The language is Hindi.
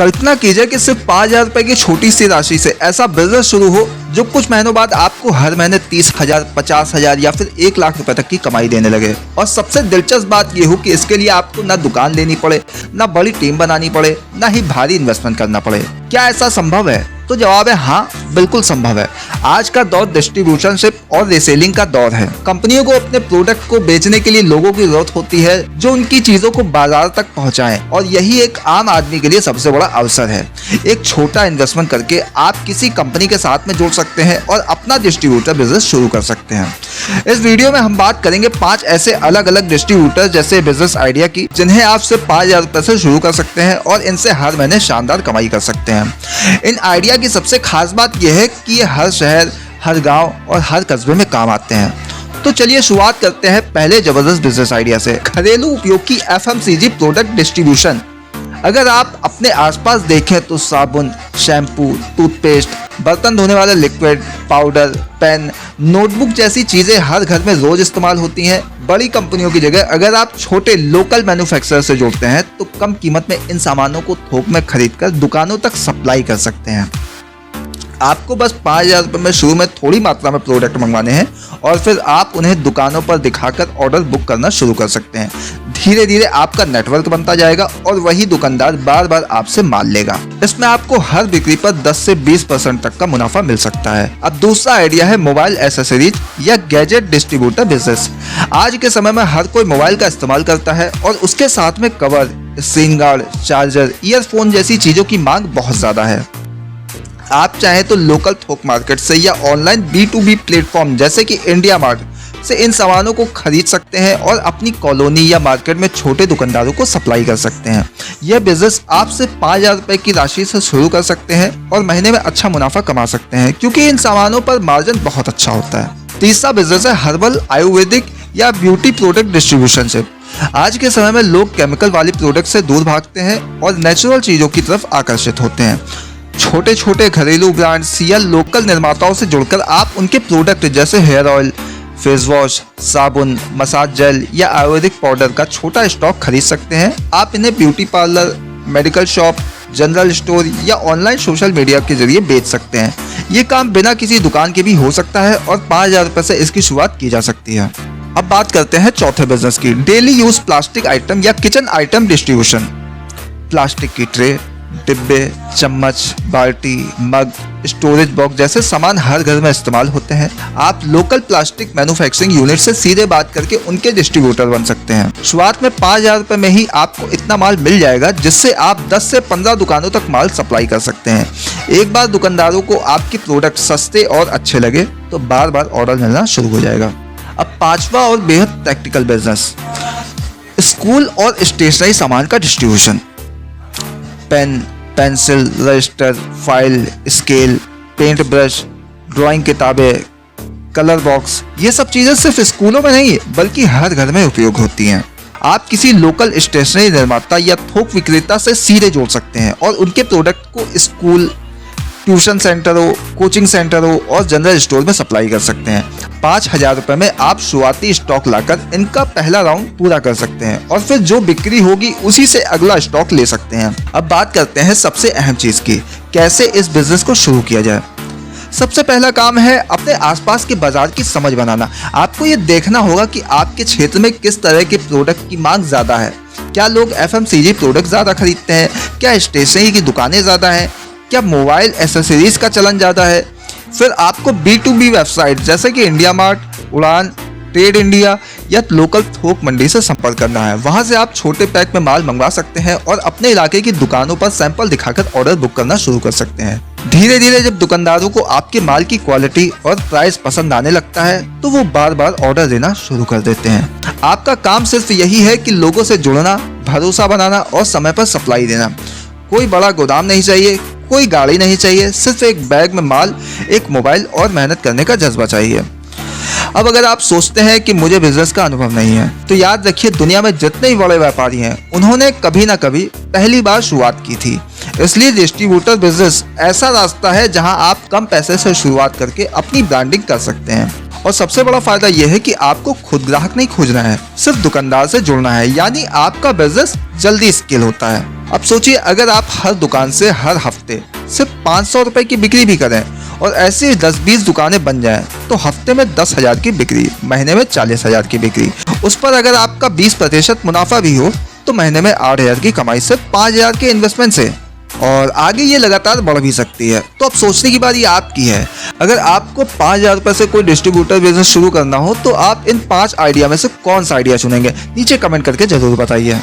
कल्पना कीजिए कि सिर्फ 5,000 रुपए की छोटी सी राशि से ऐसा बिजनेस शुरू हो जो कुछ महीनों बाद आपको हर महीने 30,000, 50,000 या फिर 1 लाख रुपए तक की कमाई देने लगे। और सबसे दिलचस्प बात यह हो कि इसके लिए आपको ना दुकान लेनी पड़े, ना बड़ी टीम बनानी पड़े, ना ही भारी इन्वेस्टमेंट करना पड़े। क्या ऐसा संभव है? तो जवाब है हाँ, बिल्कुल संभव है। आज का दौर डिस्ट्रीब्यूशनशिप और रीसेलिंग का दौर है। कंपनियों को अपने प्रोडक्ट को बेचने के लिए लोगों की जरूरत होती है जो उनकी चीजों को बाजार तक पहुंचाएं, और यही एक आम आदमी के लिए सबसे बड़ा अवसर है। एक छोटा इन्वेस्टमेंट करके आप किसी कंपनी के साथ में जुड़ सकते हैं और अपना डिस्ट्रीब्यूटर बिजनेस शुरू कर सकते हैं। इस वीडियो में हम बात करेंगे 5 ऐसे अलग अलग डिस्ट्रीब्यूटर जैसे बिजनेस आइडिया की, जिन्हें आप सिर्फ 5,000 रुपए से शुरू कर सकते हैं और इनसे हर महीने शानदार कमाई कर सकते हैं। इन आइडिया की सबसे खास बात यह है कि ये हर शहर, हर गांव और हर कस्बे में काम आते हैं। तो चलिए शुरुआत करते हैं पहले जबरदस्त बिजनेस आइडिया से, घरेलू उपयोग की FMCG प्रोडक्ट डिस्ट्रीब्यूशन। अगर आप अपने आसपास देखें तो साबुन, शैम्पू, टूथपेस्ट, बर्तन धोने वाला लिक्विड, पाउडर, पेन, नोटबुक जैसी चीजें हर घर में रोज इस्तेमाल होती हैं। बड़ी कंपनियों की जगह अगर आप छोटे लोकल मैन्युफैक्चरर से जुड़ते हैं तो कम कीमत में इन सामानों को थोक में खरीदकर दुकानों तक सप्लाई कर सकते हैं। आपको बस 5,000 रुपये में शुरू में थोड़ी मात्रा में प्रोडक्ट मंगवाने हैं और फिर आप उन्हें दुकानों पर दिखाकर ऑर्डर बुक करना शुरू कर सकते हैं। धीरे धीरे आपका नेटवर्क बनता जाएगा और वही दुकानदार बार बार आपसे माल लेगा। इसमें आपको हर बिक्री पर 10 से 20% तक का मुनाफा मिल सकता है। अब दूसरा आइडिया है मोबाइल एसेसरीज या गैजेट डिस्ट्रीब्यूटर बिजनेस। आज के समय में हर कोई मोबाइल का इस्तेमाल करता है और उसके साथ में cover, screen guard, charger, earphone जैसी चीजों की मांग बहुत ज्यादा है। आप चाहें तो लोकल थोक मार्केट से या ऑनलाइन B2B प्लेटफॉर्म जैसे कि इंडिया मार्ट से इन सामानों को खरीद सकते हैं और अपनी कॉलोनी या मार्केट में छोटे दुकानदारों को सप्लाई कर सकते हैं। यह बिजनेस आप सिर्फ 5,000 रुपए की राशि से शुरू कर सकते हैं और महीने में अच्छा मुनाफा कमा सकते हैं, क्योंकि इन सामानों पर मार्जिन बहुत अच्छा होता है। तीसरा बिजनेस है हर्बल, आयुर्वेदिक या ब्यूटी प्रोडक्ट डिस्ट्रीब्यूशनशिप। आज के समय में लोग केमिकल वाली प्रोडक्ट से दूर भागते हैं और नेचुरल चीजों की तरफ आकर्षित होते हैं। छोटे छोटे घरेलू ब्रांड्स या लोकल निर्माताओं से जुड़कर आप उनके प्रोडक्ट जैसे हेयर ऑयल, फेस वॉश, साबुन, मसाज जेल या आयुर्वेदिक पाउडर का छोटा स्टॉक खरीद सकते हैं। आप इन्हें beauty parlour, medical shop, general store या ऑनलाइन सोशल मीडिया के जरिए बेच सकते हैं। ये काम बिना किसी दुकान के भी हो सकता है और 5,000 रुपए से इसकी शुरुआत की जा सकती है। अब बात करते हैं चौथे बिजनेस की, डेली यूज प्लास्टिक आइटम या किचन आइटम डिस्ट्रीब्यूशन। प्लास्टिक की ट्रे, डिब्बे, चम्मच, बाल्टी, मग, स्टोरेज बॉक्स जैसे सामान हर घर में इस्तेमाल होते हैं। आप लोकल प्लास्टिक मैन्युफैक्चरिंग यूनिट से सीधे बात करके उनके डिस्ट्रीब्यूटर बन सकते हैं। शुरुआत में 5,000 रुपए में ही आपको इतना माल मिल जाएगा जिससे आप 10 से 15 दुकानों तक माल सप्लाई कर सकते हैं। एक बार दुकानदारों को आपके प्रोडक्ट सस्ते और अच्छे लगे तो बार बार ऑर्डर मिलना शुरू हो जाएगा। अब पांचवा और बेहद प्रैक्टिकल बिजनेस, स्कूल और स्टेशनरी सामान का distribution. Pen, pencil, register, file, scale, paint brush, drawing किताबें, कलर बॉक्स, ये सब चीजें सिर्फ स्कूलों में नहीं बल्कि हर घर में उपयोग होती हैं। आप किसी लोकल स्टेशनरी निर्माता या थोक विक्रेता से सीधे जोड़ सकते हैं और उनके प्रोडक्ट को स्कूल, ट्यूशन सेंटरों, कोचिंग सेंटरों और जनरल स्टोर में सप्लाई कर सकते हैं। 5,000 रुपए में आप शुरुआती स्टॉक लाकर इनका पहला राउंड पूरा कर सकते हैं और फिर जो बिक्री होगी उसी से अगला स्टॉक ले सकते हैं। अब बात करते हैं सबसे अहम चीज की, कैसे इस बिजनेस को शुरू किया जाए। सबसे पहला काम है अपने आसपास के बाजार की समझ बनाना। आपको ये देखना होगा कि आपके क्षेत्र में किस तरह के प्रोडक्ट की मांग ज्यादा है। क्या लोग FMCG प्रोडक्ट ज्यादा खरीदते हैं? क्या स्टेशनरी की दुकानें ज्यादा हैं? क्या मोबाइल एसेसरीज का चलन ज़्यादा है? फिर आपको B2B वेबसाइट जैसे कि इंडिया मार्ट, उड़ान, ट्रेड इंडिया या लोकल थोक मंडी से संपर्क करना है। वहां से आप छोटे पैक में माल मंगवा सकते हैं और अपने इलाके की दुकानों पर सैंपल दिखाकर ऑर्डर बुक करना शुरू कर सकते हैं। धीरे धीरे जब दुकानदारों को आपके माल की क्वालिटी और प्राइस पसंद आने लगता है तो वो बार बार ऑर्डर देना शुरू कर देते हैं। आपका काम सिर्फ यही है कि लोगों से जुड़ना, भरोसा बनाना और समय पर सप्लाई देना। कोई बड़ा गोदाम नहीं चाहिए, कोई गाड़ी नहीं चाहिए, सिर्फ एक बैग में माल, एक मोबाइल और मेहनत करने का जज्बा चाहिए। अब अगर आप सोचते हैं कि मुझे बिजनेस का अनुभव नहीं है तो याद रखिए, दुनिया में जितने भी बड़े व्यापारी हैं उन्होंने कभी ना कभी पहली बार शुरुआत की थी। इसलिए डिस्ट्रीब्यूटर बिजनेस ऐसा रास्ता है जहां आप कम पैसे से शुरुआत करके अपनी ब्रांडिंग कर सकते हैं और सबसे बड़ा फायदा यह है कि आपको खुद ग्राहक नहीं खोजना है, सिर्फ दुकानदार से जुड़ना है, यानी आपका बिजनेस जल्दी स्केल होता है। अब सोचिए, अगर आप हर दुकान से हर हफ्ते सिर्फ 500 रुपए की बिक्री भी करें और ऐसे 10-20 दुकानें बन जाएं, तो हफ्ते में 10,000 की बिक्री, महीने में 40,000 की बिक्री, उस पर अगर आपका 20% मुनाफा भी हो तो महीने में 8,000 की कमाई से 5,000 के इन्वेस्टमेंट से, और आगे ये लगातार बढ़ भी सकती है। तो अब सोचने की बारी आपकी है। अगर आपको 5,000 रुपए से कोई डिस्ट्रीब्यूटर बिजनेस शुरू करना हो तो आप इन 5 आइडिया में से कौन सा आइडिया चुनेंगे? नीचे कमेंट करके जरूर बताइए।